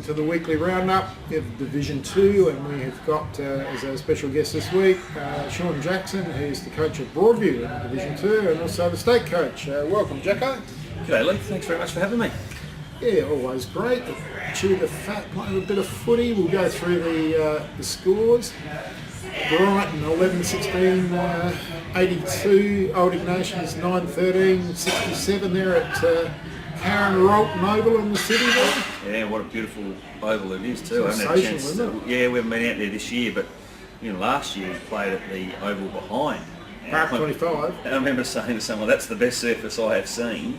to the weekly roundup of Division 2, and we have got as our special guest this week Sean Jackson, who's the coach of Broadview in Division 2 and also the state coach. Welcome, Jacko. G'day Lee, thanks very mumuch for having me. Yeah, always great. Chew the fat, play a bit of footy. We'll go through the scores. Brighton 11-16, 82, Old Ignatians 9-13, 67 there at Karen Rolton Oval in the city there. Yeah, what a beautiful oval it is too. Sensational, isn't it? Yeah, we haven't been out there this year, but last year we played at the oval behind. Park 25. I remember saying to someone, that's the best surface I have seen,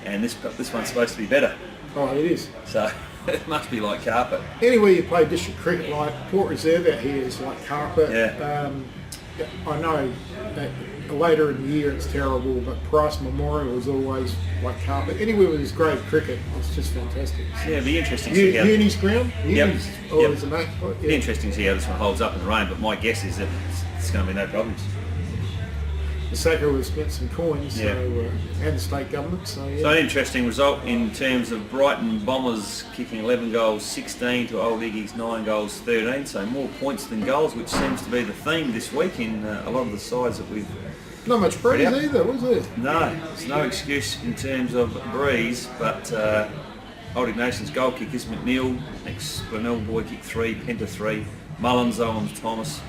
and this one's supposed to be better. Oh, it is. So it must be like carpet. Anywhere you play district cricket, like Port Reserve out here is like carpet. Yeah. I know that later in the year it's terrible, but Price Memorial is always like carpet. Anywhere with this great cricket, it's just fantastic. Yeah, it'd be interesting to see how... Uni's ground? Uni's always a match. It'd be interesting to see how this one holds up in the rain, but my guess is that it's going to be no problems. The Sacco has spent some coins, Yeah. and the state government. So, yeah. So an interesting result in terms of Brighton Bombers kicking 11 goals 16 to Old Iggy's 9 goals 13, so more points than goals, which seems to be the theme this week in a lot of the sides that we've... Not much breeze either, was there? No, there's no excuse in terms of breeze, but Old Ignatians goal kickers, McNeil, ex-Glenelg boy kicked 3, Penta 3, Mullins, Owens, Thomas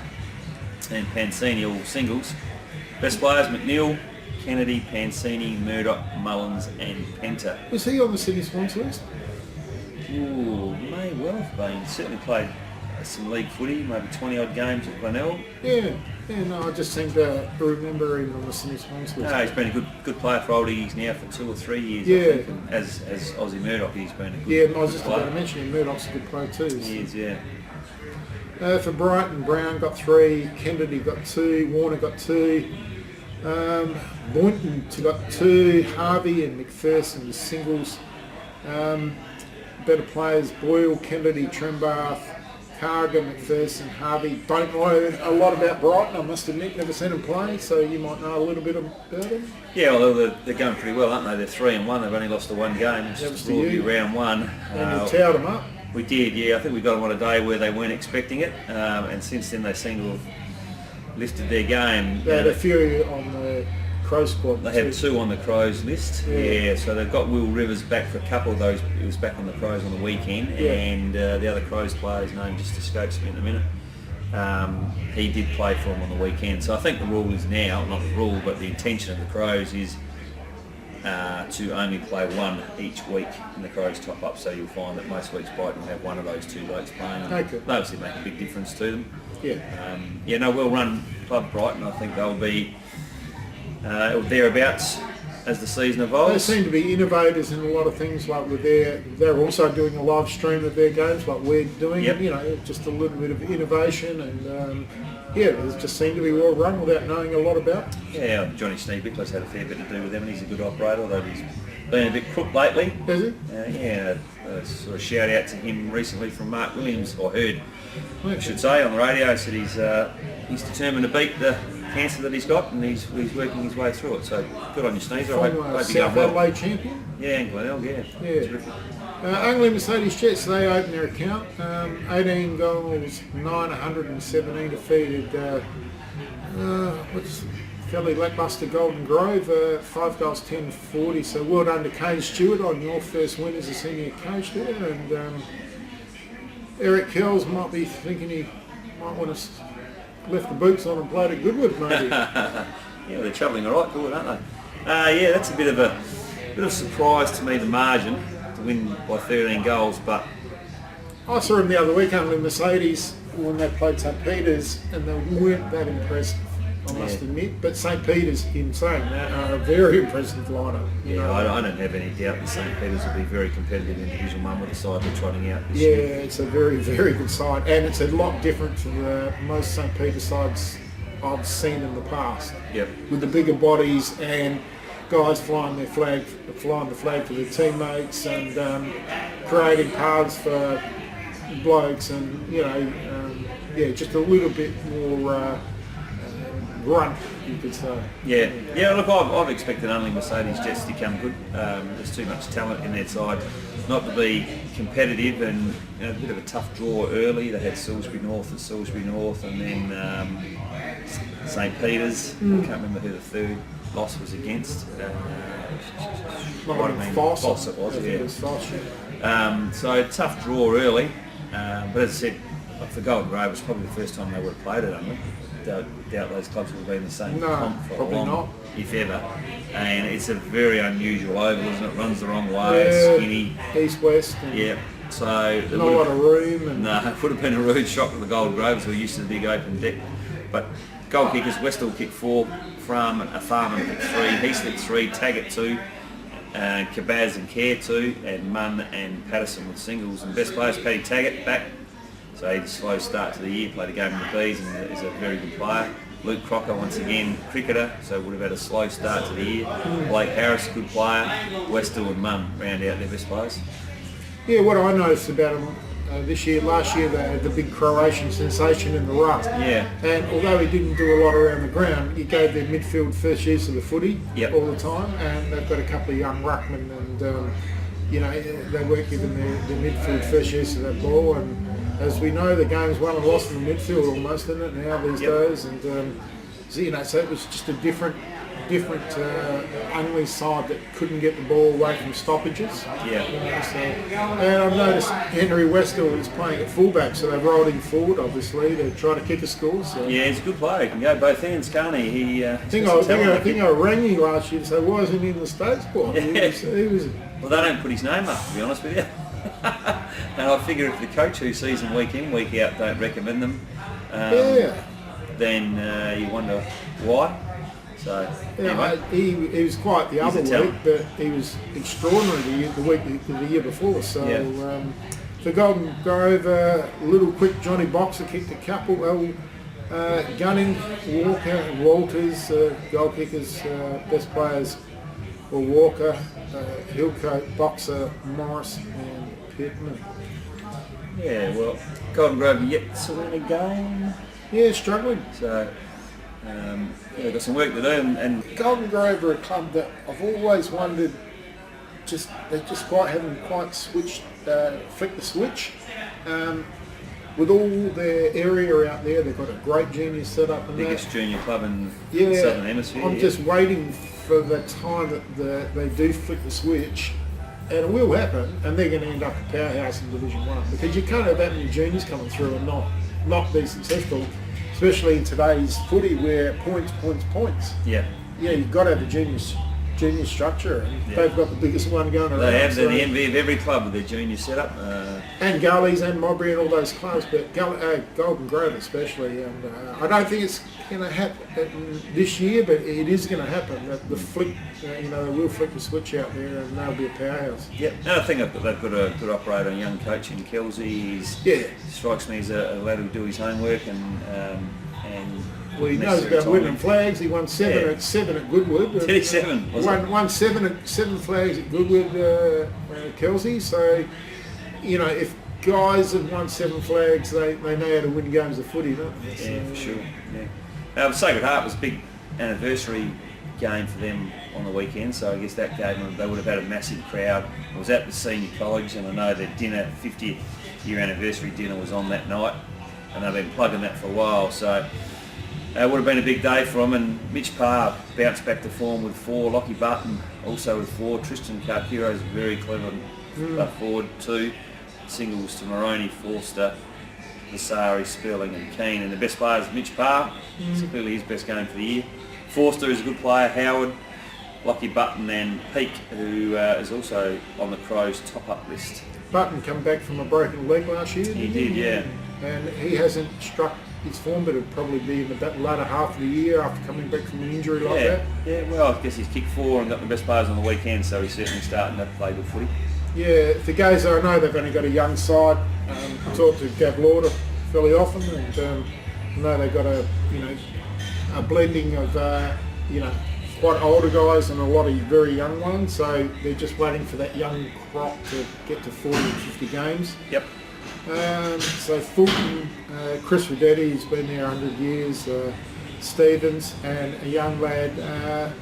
and Pansini all singles. Best players, McNeil, Kennedy, Pansini, Murdoch, Mullins and Penta. Was he on the city sponsor list? Ooh, may well have been. Certainly played some league footy, maybe 20 odd games at Glenelg. Yeah, no, I just seem to remember him on the city sponsor list. No, he's been a good player for Old Iggy's now for 2 or 3 years. Yeah. I think. And as Aussie Murdoch, he's been a good Yeah, I was just player. about to mention him. Murdoch's a good player too. So. He is, yeah. For Brighton, Brown got 3, Kennedy got 2, Warner got 2, Boynton got 2, Harvey and McPherson the singles. Better players, Boyle, Kennedy, Trembath, Carger, McPherson, Harvey. Don't know a lot about Brighton, I must admit, never seen them play, so you might know a little bit about them. Yeah, although they're going pretty well, aren't they? They're 3-1, they've only lost to 1 game. It's That was just to you. round 1. And you towed them up. We did, yeah. I think we got them on a day where they weren't expecting it, and since then they seem to have lifted their game. They had a few on the Crow squad. They had 2 on the Crows list, yeah. So they've got Will Rivers back for a couple of those. He was back on the Crows on the weekend, and the other Crows player's name just escapes me in a minute. He did play for them on the weekend. So I think the rule is now, not the rule, but the intention of the Crows is to only play 1 each week in the Crows top up. So you'll find that most weeks Brighton will have 1 of those 2 blokes playing. Okay. They obviously make a big difference to them. Yeah. Well run club Brighton. I think they'll be thereabouts as the season They evolves. seem to be innovators in a lot of things, like with they're also doing a live stream of their games like we're doing. Yep. Just a little bit of innovation, and they just seem to be well run without knowing a lot about. Yeah, Johnny Sneebickler's had a fair bit to do with them, and he's a good operator, although he's been a bit crook lately. Has he? Sort of shout out to him recently from Mark Williams, or heard, I should say, on the radio, said he's determined to beat the cancer that he's got, and he's working his way through it. So good on you, Sneezer. I hope you South go well. Adelaide champion. Yeah, in Glenelg, yeah. Terrific. Unley Mercedes Jets, they opened their account. 18 goals, 917 defeated. What's fairly lacklustre Golden Grove, 5 goals, 10-40. So well done to Kane Stewart on your first win as a senior coach there. And Eric Kells might be thinking he might want to left the boots on and played at Goodwood, maybe. Yeah, they're travelling all right, Goodwood, aren't they? That's a bit of surprise to me, the margin to win by 13 goals, but I saw him the other week under Mercedes when they played St Peter's, and they weren't that impressive, I must admit. But St Peter's, in saying that, are a very impressive lineup. I don't have any doubt that St Peter's will be very competitive in Division 1 with the side they're trotting out this year. Yeah, it's a very, very good side, and it's a lot different to the most St Peter's sides I've seen in the past. Yep. With the bigger bodies and guys flying the flag for their teammates, and creating paths for blokes, and just a little bit more grunt, you could say. Yeah. Look, I've expected only Mercedes Jets to come good. There's too much talent in their side. not to be competitive, and a bit of a tough draw early. They had Salisbury North at Salisbury North, and then St Peter's. I can't remember who the third loss was against. Might have been PHOS it was, yeah. It was PHOS, yeah. So tough draw early, but as I said, for Golden Grove, it was probably the first time they would have played it, Unley. Doubt those clubs would have been in the same comp for probably long, not. if ever. And it's a very unusual oval, isn't it? Runs the wrong way, skinny. East-west. Yeah. So not a lot of room. And no, it would have been a rude shock to the Golden Groves who are used to the big open deck. But goal kickers, Westall kicked 4, Farman kicked 3, Heaslett 3, Taggart 2, Cabaz and Care 2, and Munn and Patterson with singles. And best players, Paddy Taggart back. So he had a slow start to the year, played a game with the Bees and is a very good player. Luke Crocker, once again, cricketer, so would have had a slow start to the year. Blake Harris, good player. Westall and Munn round out their best players. Yeah, what I noticed about them last year they had the big Croatian sensation in the ruck. Yeah. And although he didn't do a lot around the ground, he gave their midfield first use of the footy all the time. And they've got a couple of young ruckmen, and they weren't giving their midfield first use of that ball. And as we know, the game's won and lost in the midfield almost, isn't it, now these days? And so it was just a different Unley side that couldn't get the ball away from stoppages. Yeah. And I've noticed Henry Westall is playing at fullback, so they've rolled him forward, obviously, to try to kick a score. So. Yeah, he's a good player. He can go both ends, can't he? I think I rang you last year to say, why isn't he in the States squad? Yeah. He was. Well, they don't put his name up, to be honest with you. And I figure if the coach who sees them week in, week out don't recommend them, then you wonder why. So anyway, he was quite the other week, but he was extraordinary the year before. So for Golden Grove, little quick Johnny Boxer kicked a couple. Gunning, Walker, and Walters, goal kickers, best players were Walker, Hillcoat, Boxer, Morris, and Pittman. Yeah, well, Golden Grove yet to win a game. Yeah, struggling. So. They've got some work to do, and Golden Grove are a club that I've always wondered, they just haven't quite flicked the switch. With all their area out there, they've got a great junior set up. And biggest junior club in the Southern Hemisphere. I'm just waiting for the time that they do flick the switch, and it will happen, and they're going to end up a powerhouse in Division 1, because you can't have that many juniors coming through and not be successful. Especially in today's footy, where points. Yeah. Yeah, you've got to have a junior structure, and they've got the biggest one going around. They have the envy of every club with their junior setup. And Gullies and Mowbray and all those clubs, but Golden Grove especially. And I don't think it's going to happen this year, but it is going to happen. The flick, they will flick the switch out there, and they'll be a powerhouse. Yep. Another thing, they've got a good operator, a young coach in Kelsey. He strikes me as a lad who'll do his homework and well, he knows about winning flags. He won seven at Goodwood. 37. Won seven flags at Goodwood, Kelsey. So, if guys have won 7 flags, they know how to win games of footy, don't they? Yeah, for sure. Yeah. Sacred Heart was a big anniversary game for them on the weekend, so I guess that gave them, they would have had a massive crowd. I was at the senior college, and I know their dinner, 50th year anniversary dinner, was on that night, and they've been plugging that for a while. So. It would have been a big day for them, and Mitch Parr bounced back to form with 4, Lockie Button also with 4, Tristan Carcuro's very clever forward 2, singles to Moroney, Forster, Vasari, Spurling and Keane, and the best player is Mitch Parr. It's clearly his best game for the year. Forster is a good player, Howard, Lockie Button and Peake, who is also on the Crows top-up list. Button come back from a broken leg last year. He did, yeah. And he hasn't struck his form, but it'll probably be in the latter half of the year after coming back from an injury like that. Yeah, well, I guess he's kicked 4 and got the best players on the weekend, so he's certainly starting to play good footy. Yeah, for Gaza, I know they've only got a young side. I talk to Gav Lauder fairly often, and I know they've got a blending of quite older guys and a lot of very young ones. So they're just waiting for that young crop to get to 40 and 50 games. Yep. So Fulton, Chris Rodetti, he's been there 100 years, Stevens, and a young lad,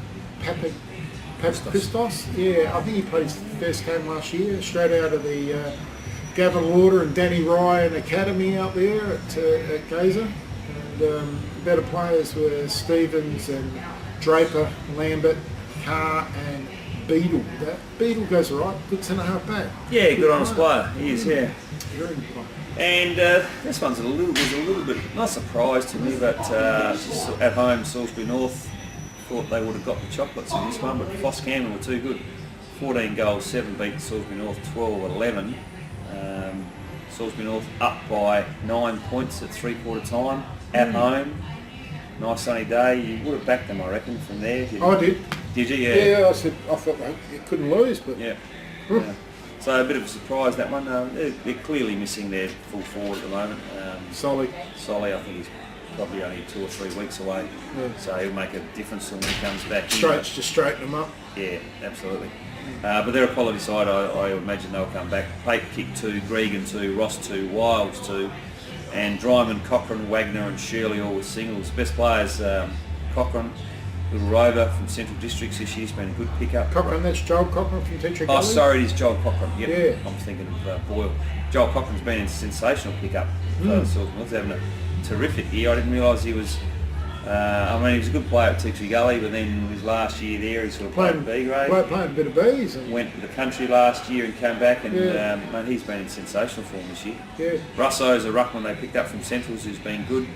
Christos. Yeah, I think he played his first game last year, straight out of the Gavin Lauder and Danny Ryan Academy out there at Gaza. And better players were Stevens and Draper, Lambert, Carr and Beadle. That Beadle goes all right, good centre half back. Yeah, good honest player. He is, yeah. Very good player. And this one's was a little bit, not a surprise to me, but at home, Salisbury North thought they would have got the chocolates in this one, but PHOS Camden were too good. 14 goals, 7 beat Salisbury North 12-11. Salisbury North up by 9 points at three-quarter time at home. Nice sunny day. You would have backed them, I reckon, from there. I did. Did you? Yeah. Yeah, I thought they couldn't lose, but yeah. Yeah. So a bit of a surprise that one. They're clearly missing their full forward at the moment. Solly, I think he's probably only 2 or 3 weeks away. Yeah. So he'll make a difference when he comes back. Just straighten them up. Yeah, absolutely. But they're a quality side. I imagine they'll come back. Pape kick 2, Gregan 2, Ross 2, Wilds 2, and Dryman, Cochrane, Wagner and Shirley all with singles. Best players, Cochrane, little rover from Central Districts this year. He's been a good pickup. Cochrane, that's Joel Cochrane from Teacher Oh, sorry, it is Joel Cochrane. Yep. Yeah. I'm thinking of Boyle. Joel Cochrane's been a sensational pickup for Salisbury North. He's having a terrific year. I didn't realise he was... he was a good player at Tea Tree Gully, but then his last year there, he sort of played B grade. Playing a bit of Bs. And went to the country last year and came back, and mate, he's been in sensational form this year. Yeah. Russo's a ruckman they picked up from Centrals who's been good.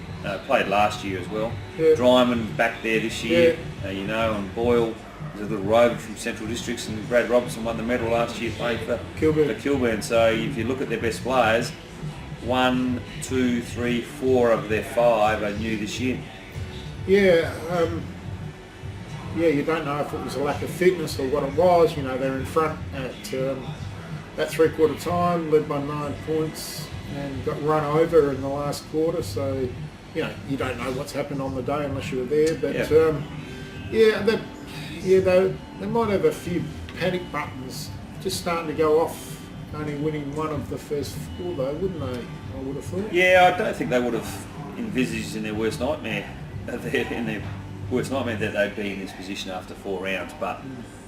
Played last year as well. Yeah. Dryman back there this year, and Boyle is a little rover from Central Districts, and Brad Robertson won the medal last year playing for Kilburn. So if you look at their best players, 1, 2, 3, 4 of their 5 are new this year. Yeah, you don't know if it was a lack of fitness or what it was. They're in front at three-quarter time, led by 9 points, and got run over in the last quarter. So, you don't know what's happened on the day unless you were there. But they might have a few panic buttons just starting to go off. Only winning one of the first 4, though, wouldn't they? I would have thought. Yeah, I don't think they would have envisaged in their worst nightmare. That they'd be in this position after 4 rounds, but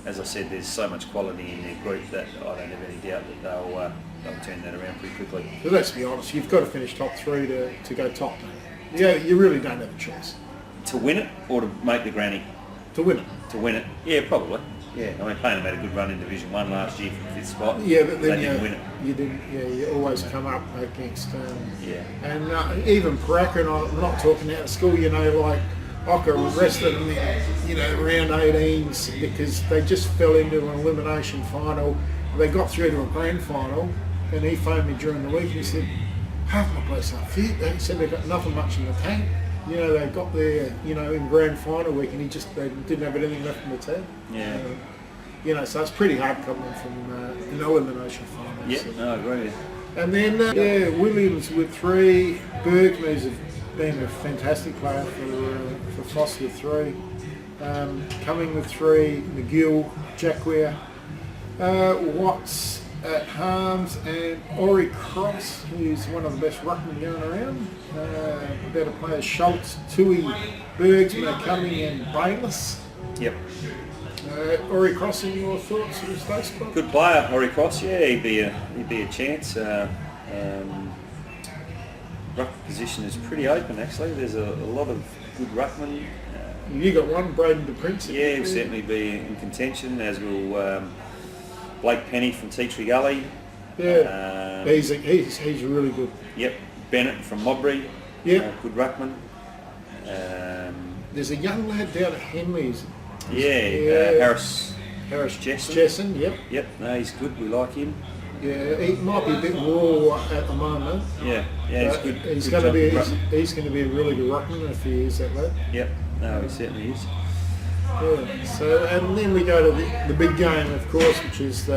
as I said, there's so much quality in their group that I don't have any doubt that they'll turn that around pretty quickly. But let's be honest, you've got to finish top 3 to go top. Yeah, you really don't have a choice. To win it or to make the granny? To win it. To win it, yeah, probably. Yeah, I mean, Paynham had a good run in Division 1 last year from 5th spot. Yeah, but then they didn't win it. You didn't. Yeah, you always come up against. Yeah. And even Paraka, and I'm not talking out of school. Like Ocker rested them in, round 18s because they just fell into an elimination final. They got through to a grand final, and he phoned me during the week and he said, "Half my place aren't fit." They said they've got nothing much in the tank. They got there, in grand final week, and they didn't have anything left in the tank. Yeah. So it's pretty hard coming from an elimination final. Yeah, no, I agree. And then, Williams with 3, Bergman's been a fantastic player for PHOS with 3. Coming with 3, McGill, Jacko, Watts at Harms, and Ori Cross, who's one of the best ruckmen going around. Better players, Schultz, Tui, Bergsman, Cumming and Bayless. Yep. Ori Cross, in your thoughts of his face club? Good player, Ori Cross. Yeah, he'd be a chance. Ruck position is pretty open actually. There's a lot of good ruckmen. You got one, Braden DePrince. Yeah, he'll certainly be in contention, as will Blake Penny from Tea Tree Gully. Yeah, he's really good. Yep, Bennett from Modbury. Yep, good ruckman. There's a young lad down at Henley's. Harris Jesson. Yep. No, he's good. We like him. Yeah, he might be a bit raw at the moment. Yeah, he's good. He's going to be a really good ruckman if he is that lad. Yep, no, he certainly is. Yeah. So, and then we go to the big game, of course, which is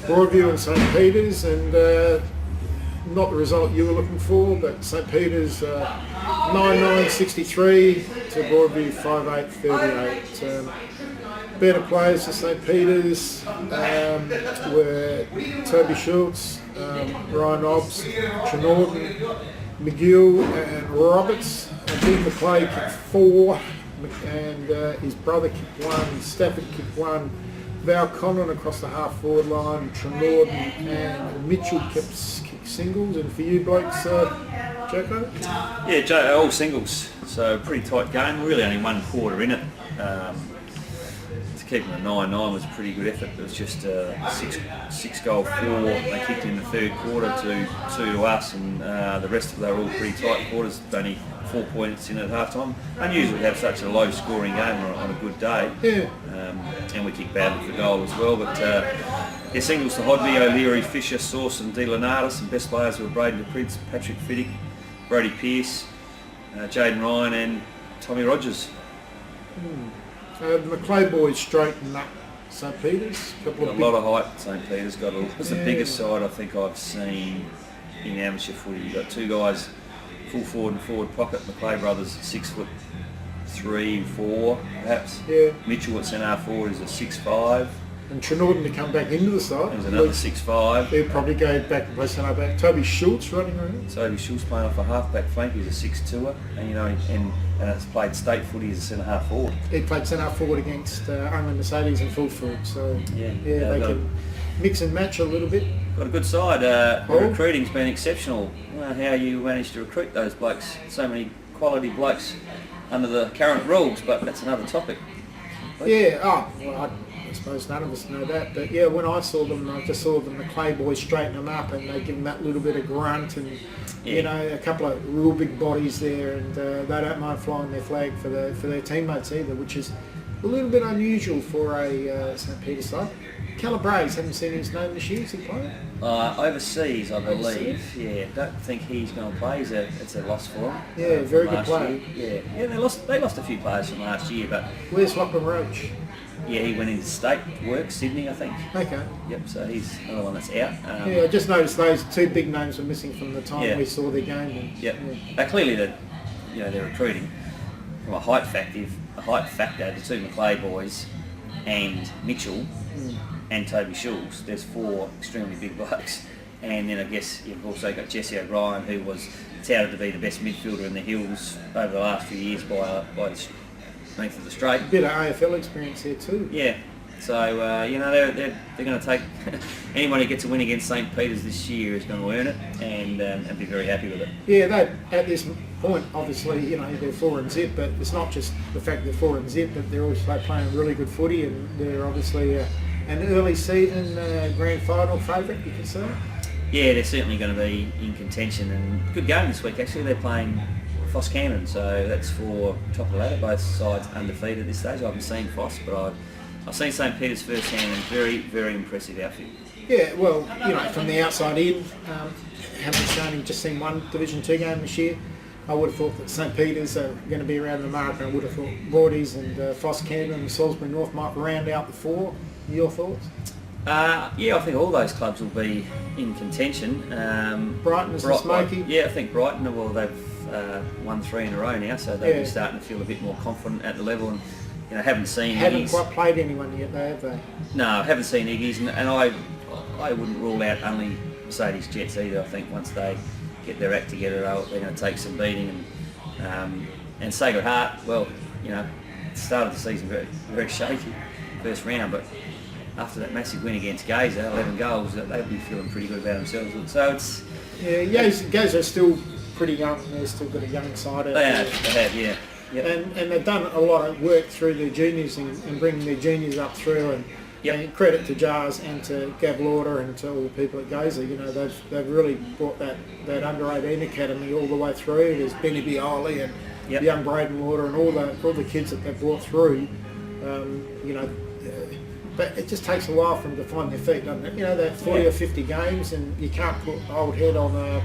Broadview and St Peter's, and not the result you were looking for, but St Peter's 9-9-63 to Broadview 5-8-38. Better players for St Peter's were Toby Schultz, Ryan Obbs, Trenorton, McGill and Roberts. Dean McClay kicked 4, and his brother kicked one, Stafford kicked one, Val Condon across the half forward line, Trenorden and Mitchell kicked singles, and for you blokes, Jacko? Yeah, all singles, so pretty tight game, really only one quarter in it. To keep them at 9-9 was a pretty good effort. It was just a six goal 4 they kicked in the third quarter to 2 to us, and the rest of them were all pretty tight quarters, only 4 points in at half time. Unusual to have such a low scoring game on a good day. Yeah. And we kicked badly for goal as well, but singles to Hodby, O'Leary, Fisher, Sauce and De Leonardis, and best players were Braden DePrince, Patrick Fiddick, Brody Pearce, Jaden Ryan and Tommy Rogers. The Macleay boys straightened up St Peter's. A lot of height. St Peter's got it's the biggest side I think I've seen in amateur footy. You've got 2 guys full forward and forward pocket. Macleay brothers 6'3", 4 perhaps. Yeah. Mitchell at centre half forward is a 6'5". And Trenorden to come back into the side. There's another 6'5". They'll probably go back and play centre back. Toby Schultz running around. Toby Schultz playing off a half-back flank. He's a 6'2", and and it's played state footy as a centre half forward. He played centre half forward against Unley Mercedes and Fulford, so they can mix and match a little bit. Got a good side. The recruiting's been exceptional. How you managed to recruit those blokes, so many quality blokes under the current rules, but that's another topic. Yeah, I suppose none of us know that, but yeah, when I saw them, I just saw the Macleay boys straighten them up, and they give them that little bit of grunt, and a couple of real big bodies there, and they don't mind flying their flag for their teammates either, which is a little bit unusual for a St Peter's side. Calabrese, haven't seen his name this year. Is he playing? Overseas, I believe. Yeah, don't think he's going to play. It's a loss for him. Yeah, very good player. Yeah, they lost a few players from last year, but where's Lachlan Roach? Yeah, he went into state work, Sydney, I think. Okay. Yep, so he's another one that's out. I just noticed those 2 big names were missing from the time we saw their game. But clearly they're recruiting from a height factor. The 2 Macleay boys and Mitchell and Toby Schultz. There's 4 extremely big blokes, and then I guess you've also got Jesse O'Brien, who was touted to be the best midfielder in the Hills over the last few years by the strength of the straight. A bit of AFL experience here too. Yeah, so they're going to take anyone who gets a win against St Peter's this year is going to earn it and be very happy with it. Yeah, at this point, obviously, they're 4 and zip, but it's not just the fact they're 4 and zip, but they're also playing really good footy, and they're obviously an early season grand final favourite, you could say. Yeah, they're certainly going to be in contention, and good game this week actually. They're playing PHOS Camden, so that's for top of the ladder. Both sides undefeated at this stage. I haven't seen PHOS, but I've seen St Peter's firsthand, and very, very impressive outfit. Yeah, well, from the outside in, haven't just seen one Division 2 game this year. I would have thought that St Peter's are going to be around the mark, and I would have thought Broadies and PHOS Camden and Salisbury North might round out the 4. Your thoughts? I think all those clubs will be in contention. Brighton is smoky. Yeah, I think Brighton, they've won 3 in a row now, so they'll be starting to feel a bit more confident at the level. And haven't quite played anyone yet, though, have they? No, I haven't seen Iggy's, and I wouldn't rule out only Mercedes Jets either. I think once they get their act together, they're going to take some beating. And Sacred Heart, well, started the season very, very shaky, first round, but after that massive win against Gaza, 11 goals, they'll be feeling pretty good about themselves. So it's... Yeah, Gaza are still pretty young. They've still got a young side out there. They have, yeah. Yep. And they've done a lot of work through their juniors and bringing their juniors up through. And credit to Jars and to Gav Lauder and to all the people at Gaza. They've really brought that under 18 academy all the way through. There's Benny Bioli and young Braden Lauder and all the kids that they've brought through. But it just takes a while for them to find their feet, doesn't it? They're 40 or 50 games, and you can't put an old head on a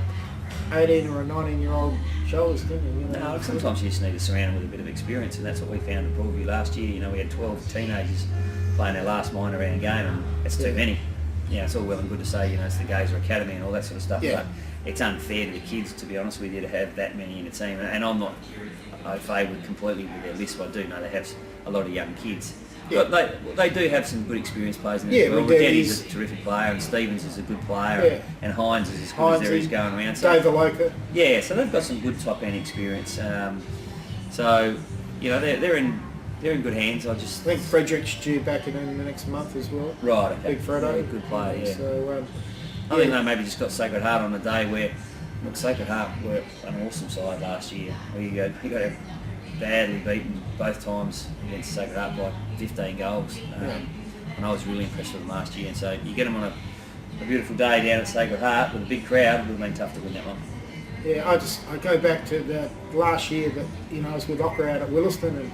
18 or a 19-year-old shoulders, can you? No, sometimes you just need to surround them with a bit of experience, and that's what we found in Broadview last year. We had 12 teenagers playing their last minor round game, and it's too many. It's all well and good to say, it's the Gaza Academy and all that sort of stuff, but it's unfair to the kids, to be honest with you, to have that many in a team. And I'm not au fait completely with their list, but I do know they have a lot of young kids. Yeah. But they do have some good experienced players in there as well. Rodetti's a terrific player, and Stevens is a good player, and Hines is as good as there is going around. Dave Aloka. Yeah, so they've got some good top-end experience. So you know, they're in good hands. I I think Frederick's due back in the next month as well. right, okay. Big Fredo. Yeah, good player, yeah. So, I think they maybe just got Sacred Heart on a day where, look, Sacred Heart were an awesome side last year. You got badly beaten both times against Sacred Heart by 15 goals. And I was really impressed with them last year. And so you get them on a beautiful day down at Sacred Heart with a big crowd, it would have been tough to win that one. yeah, I go back to the last year that, you know, I was with Opera out at Williston, and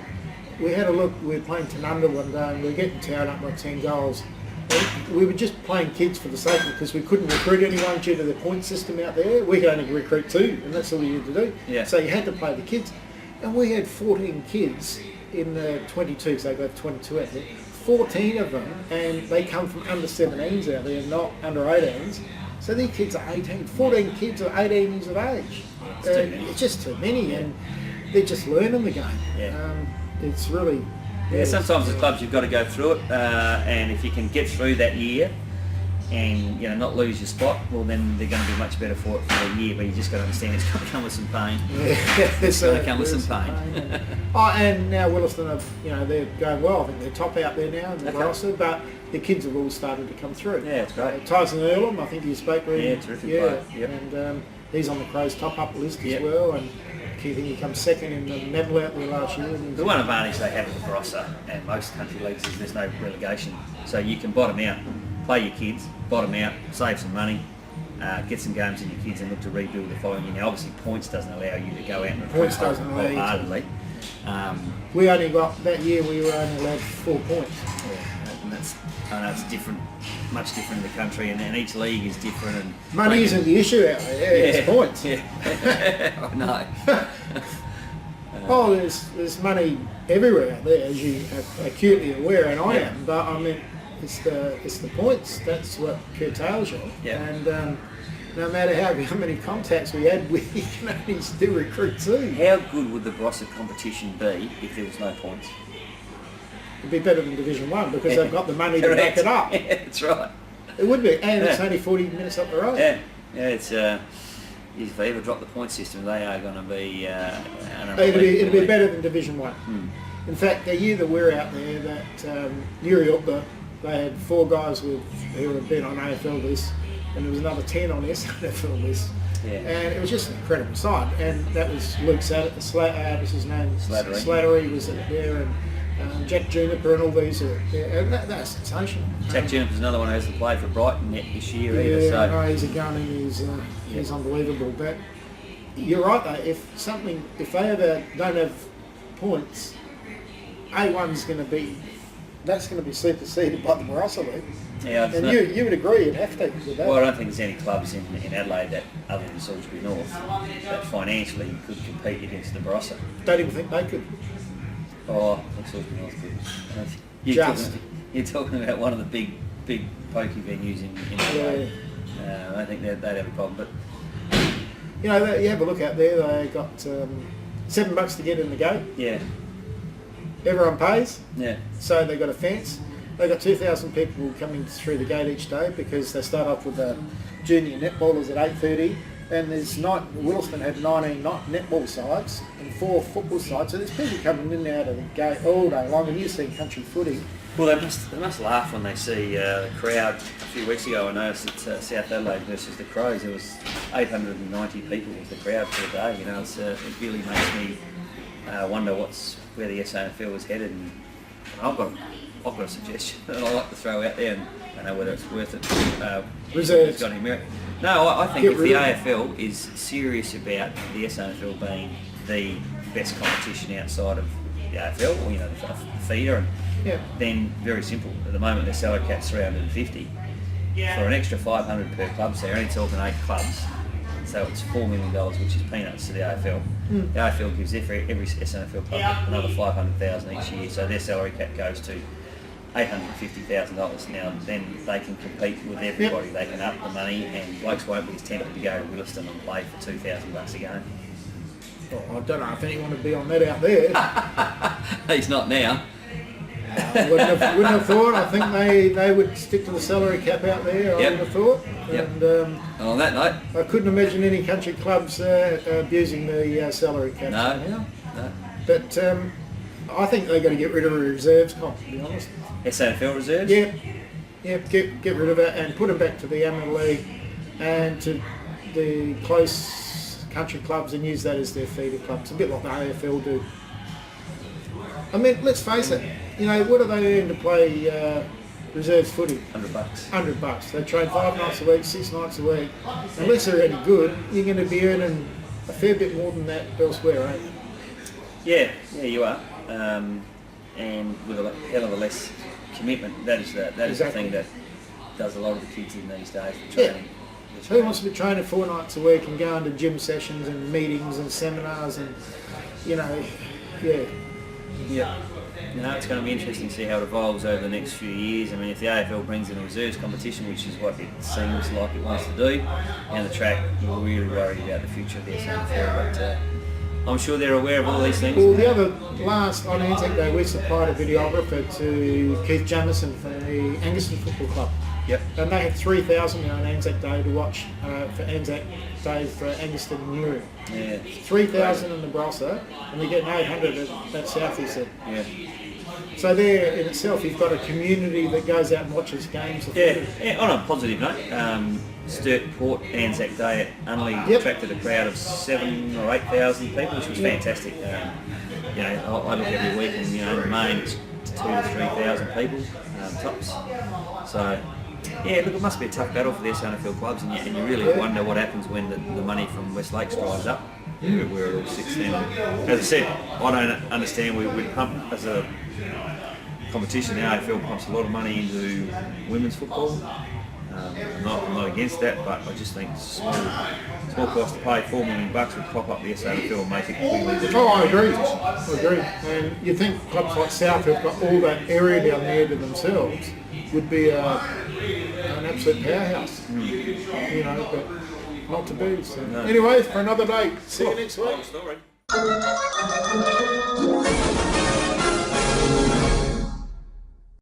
we had a look. We were playing Tanunda one day, and we were getting towed up by 10 goals. And we were just playing kids for the sake of it, because we couldn't recruit anyone due to the point system out there. We could only recruit 2, and that's all you had to do. Yeah. So you had to play the kids. And we had 14 kids in the 22, because they got 22 out there. 14 of them, and they come from under 17s out there, not under 18s. So these kids are 18. 14 kids are 18 years of age. It's just too many, and they're just learning the game. Yeah. It's really... Yeah, sometimes as clubs you've got to go through it, and if you can get through that year and, you know, not lose your spot, well, then they're going to be much better for it for the year. But you just got to understand it's going to come with some pain. Yeah, it's going to come with some pain. And now Williston have, you know, they're going well. I think they're top out there now in the roster, but the kids have all started to come through. Yeah, it's great. Tyson Earlham, I think you spoke with him. Yeah, terrific player. Yep. And he's on the Crows top-up list as well. And I think he comes second in the medal out there last year. The one advantage they have with the Barossa and most country leagues is there's no relegation. So you can bottom out, play your kids, bottom out, save some money, get some games in your kids and look to rebuild the following year. Now obviously points doesn't allow you to go out and recruit wholeheartedly. We only got, that year we were only allowed 4 points. Yeah, and that's, I know it's different, much different in the country, and each league is different. And money isn't the issue out there, it's points. Yeah. I know. Oh, there's money everywhere out there, as you are acutely aware, and I am. But I mean, it's the points. That's what curtails you. Yeah. And no matter how many contacts we had, we can only still recruit 2. How good would the Barossa competition be if there was no points? It'd be better than Division 1 because they've got the money to back it up. Yeah, that's right. It would be, and it's only 40 minutes up the road. Yeah, it's. If they ever drop the point system, they are going to be. It'd be better than Division 1. In fact, the year that we're out there, that Uriel, they had 4 guys who had been on AFL lists, and there was another 10 on SAFL list. Yeah. And it was just an incredible side. And that was Luke Satt, what's his name? Slattery was there, and Jack Juniper and all these are there. And that's sensational. Jack Juniper's another one who hasn't played for Brighton yet this year either. Yeah, So. no, he's a gunny, he's unbelievable. But you're right though, if they ever don't have points, A1's going to be superseded by the Barossa League. Yeah, and you would agree you'd have to with that. Well, I don't think there's any clubs in Adelaide that, other than Salisbury North, that financially could compete against the Barossa. Don't even think they could. Oh, I think Salisbury North could. You're talking about one of the big pokey venues in Adelaide. I don't think they'd have a problem. But you know, you have a look out there. They got $7 to get in the gate. Yeah. Everyone pays. Yeah. So they got a fence. They got 2,000 people coming through the gate each day because they start off with the junior netballers at 8:30, and Williston had 19 netball sides and 4 football sides. So there's people coming in and out of the gate all day long, and you see country footy. Well, they must laugh when they see the crowd. A few weeks ago, I noticed at South Adelaide versus the Crows, there was 890 people with the crowd for the day. You know, it really makes me wonder where the SANFL was headed. And I've got a suggestion that I like to throw out there, and I don't know whether it's worth it. Reserves. Got any merit. No, I think if the AFL is serious about the SANFL being the best competition outside of the AFL, or you know, the feeder, then very simple. At the moment, their salary cap's 350. For an extra 500 per club, so you're only talking 8 clubs. So it's $4 million, which is peanuts to the AFL. The AFL gives every SANFL club another $500,000 each year, so their salary cap goes to $850,000. Now, then they can compete with everybody. They can up the money, and blokes won't be as tempted to go to Williston and play for $2,000 a game. Well, I don't know if anyone would be on that out there. He's not now. Wouldn't have thought. I think they would stick to the salary cap out there. I would have thought. Yep. And on that note, I couldn't imagine any country clubs abusing the salary cap. No. But I think they've got to get rid of a reserves comp, to be honest. SANFL reserves? Yeah, get rid of it and put them back to the Amateur League and to the close country clubs and use that as their feeder clubs, a bit like the AFL do. I mean, let's face it, you know, what do they earn to play reserves footy? $100. $100. They train 5 nights a week, 6 nights a week. Unless they're any good, you're going to be earning a fair bit more than that elsewhere, ain't you? Yeah, you are. And with a hell of a less commitment, that is the thing that does a lot of the kids in these days for training. Who wants to be training 4 nights a week and going to gym sessions and meetings and seminars and, you know, yeah. Yeah. You know, it's going to be interesting to see how it evolves over the next few years. I mean, if the AFL brings in a reserves competition, which is what it seems like it wants to do, down the track, you're really worried about the future of the SANFL. But I'm sure they're aware of all these things. Well, the other on Anzac Day, we supplied a videographer to Keith Jamieson from the Angaston Football Club. Yep. And they had 3,000 on Anzac Day to watch for Anzac Day for Angaston and Newry. Yeah. 3,000 in the Barossa, and they're getting 800 at South, he said. Yeah. So there in itself, you've got a community that goes out and watches games. Yeah. On a positive note, Sturt Port Anzac Day at Unley attracted a crowd of 7,000 or 8,000 people, which was fantastic. You know, I look every week, and you know, in the main it's 2,000 to 3,000 people tops. So. Yeah, look, it must be a tough battle for the SANFL clubs, and you really wonder what happens when the money from West Lakes dries up, where it all sits down. As I said, I don't understand. We pump, as a competition, the AFL pumps a lot of money into women's football. I'm not against that, but I just think small cost to pay $4 million would prop up the SANFL and make it completely. Oh, I agree. And you think clubs like South have got all that area down there to themselves would be an absolute powerhouse, you know, but not to be. So. No. Anyway, for another day. See you next week. Story.